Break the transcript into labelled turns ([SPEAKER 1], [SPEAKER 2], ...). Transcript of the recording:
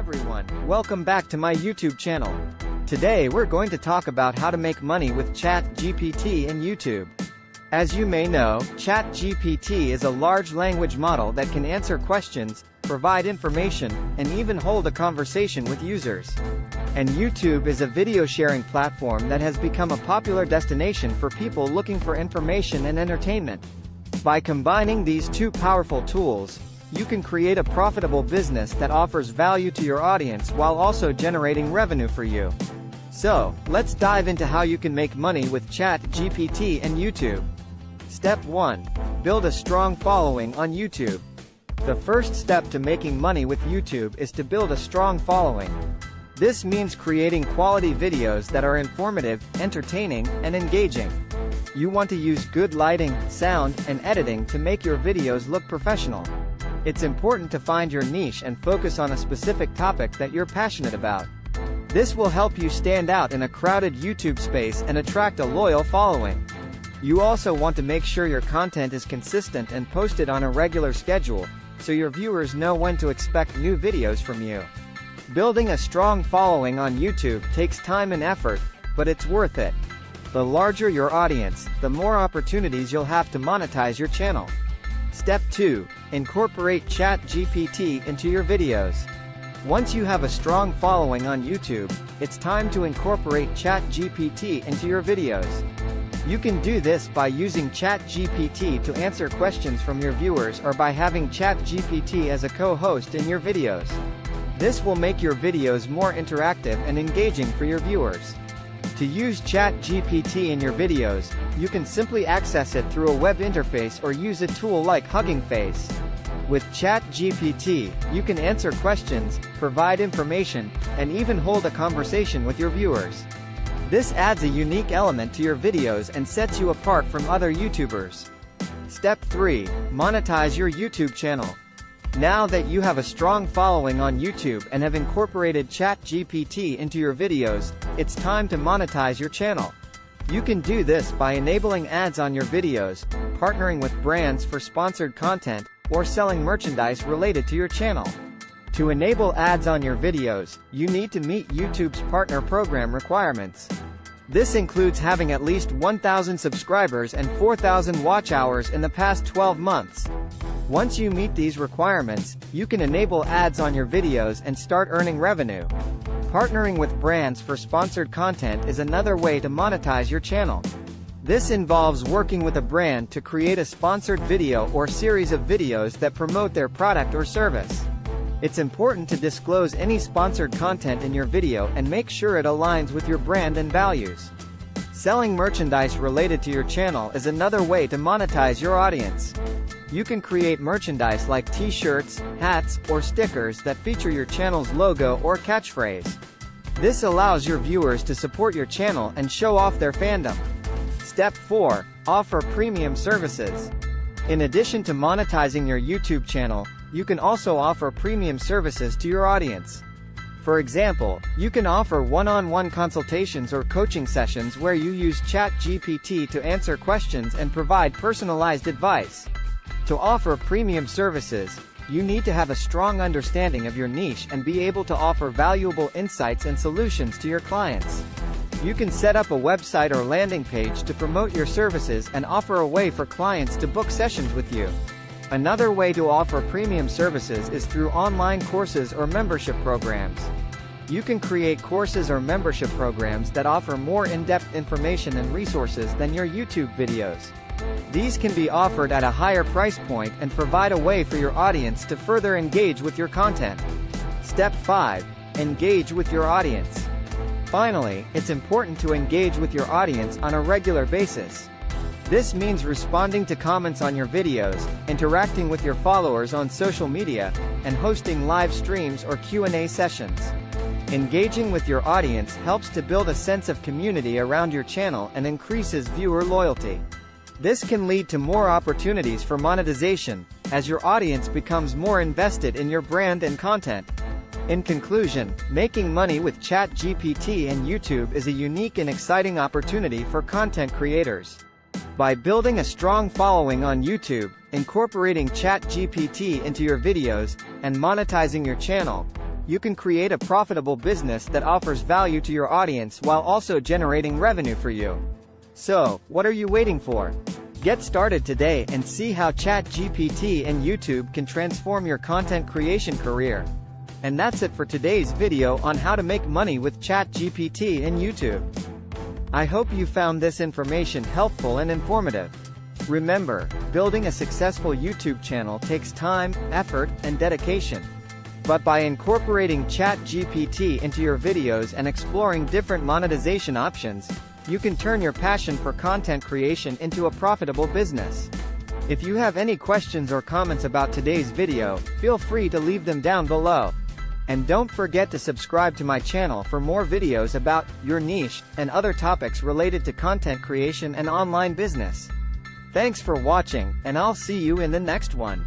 [SPEAKER 1] everyone, welcome back to my YouTube channel. Today we're going to talk about how to make money with ChatGPT and YouTube. As you may know, ChatGPT is a large language model that can answer questions, provide information, and even hold a conversation with users. And YouTube is a video sharing platform that has become a popular destination for people looking for information and entertainment. By combining these two powerful tools, you can create a profitable business that offers value to your audience while also generating revenue for you. So, let's dive into how you can make money with ChatGPT and YouTube. Step 1. Build a strong following on YouTube. The first step to making money with YouTube is to build a strong following. This means creating quality videos that are informative, entertaining, and engaging. You want to use good lighting, sound, and editing to make your videos look professional. It's important to find your niche and focus on a specific topic that you're passionate about. This will help you stand out in a crowded YouTube space and attract a loyal following. You also want to make sure your content is consistent and posted on a regular schedule, so your viewers know when to expect new videos from you. Building a strong following on YouTube takes time and effort, but it's worth it. The larger your audience, the more opportunities you'll have to monetize your channel. Step 2. Incorporate ChatGPT into your videos. Once you have a strong following on YouTube, it's time to incorporate ChatGPT into your videos. You can do this by using ChatGPT to answer questions from your viewers or by having ChatGPT as a co-host in your videos. This will make your videos more interactive and engaging for your viewers. To use ChatGPT in your videos, you can simply access it through a web interface or use a tool like Hugging Face. With ChatGPT, you can answer questions, provide information, and even hold a conversation with your viewers. This adds a unique element to your videos and sets you apart from other YouTubers. Step 3. Monetize your YouTube channel. Now that you have a strong following on YouTube and have incorporated ChatGPT into your videos, it's time to monetize your channel. You can do this by enabling ads on your videos, partnering with brands for sponsored content, or selling merchandise related to your channel. To enable ads on your videos, you need to meet YouTube's partner program requirements. This includes having at least 1,000 subscribers and 4,000 watch hours in the past 12 months. Once you meet these requirements, you can enable ads on your videos and start earning revenue. Partnering with brands for sponsored content is another way to monetize your channel. This involves working with a brand to create a sponsored video or series of videos that promote their product or service. It's important to disclose any sponsored content in your video and make sure it aligns with your brand and values. Selling merchandise related to your channel is another way to monetize your audience. You can create merchandise like t-shirts, hats, or stickers that feature your channel's logo or catchphrase. This allows your viewers to support your channel and show off their fandom. Step 4. Offer premium services. In addition to monetizing your YouTube channel, you can also offer premium services to your audience. For example, you can offer one-on-one consultations or coaching sessions where you use ChatGPT to answer questions and provide personalized advice. To offer premium services, you need to have a strong understanding of your niche and be able to offer valuable insights and solutions to your clients. You can set up a website or landing page to promote your services and offer a way for clients to book sessions with you. Another way to offer premium services is through online courses or membership programs. You can create courses or membership programs that offer more in-depth information and resources than your YouTube videos. These can be offered at a higher price point and provide a way for your audience to further engage with your content. Step 5. Engage with your audience. Finally, it's important to engage with your audience on a regular basis. This means responding to comments on your videos, interacting with your followers on social media, and hosting live streams or Q&A sessions. Engaging with your audience helps to build a sense of community around your channel and increases viewer loyalty. This can lead to more opportunities for monetization, as your audience becomes more invested in your brand and content. In conclusion, making money with ChatGPT and YouTube is a unique and exciting opportunity for content creators. By building a strong following on YouTube, incorporating ChatGPT into your videos, and monetizing your channel, you can create a profitable business that offers value to your audience while also generating revenue for you. So, what are you waiting for? Get started today and see how ChatGPT and YouTube can transform your content creation career. And that's it for today's video on how to make money with ChatGPT and YouTube. I hope you found this information helpful and informative. Remember, building a successful YouTube channel takes time, effort, and dedication. But by incorporating ChatGPT into your videos and exploring different monetization options, you can turn your passion for content creation into a profitable business. If you have any questions or comments about today's video, feel free to leave them down below. And don't forget to subscribe to my channel for more videos about your niche and other topics related to content creation and online business. Thanks for watching, and I'll see you in the next one.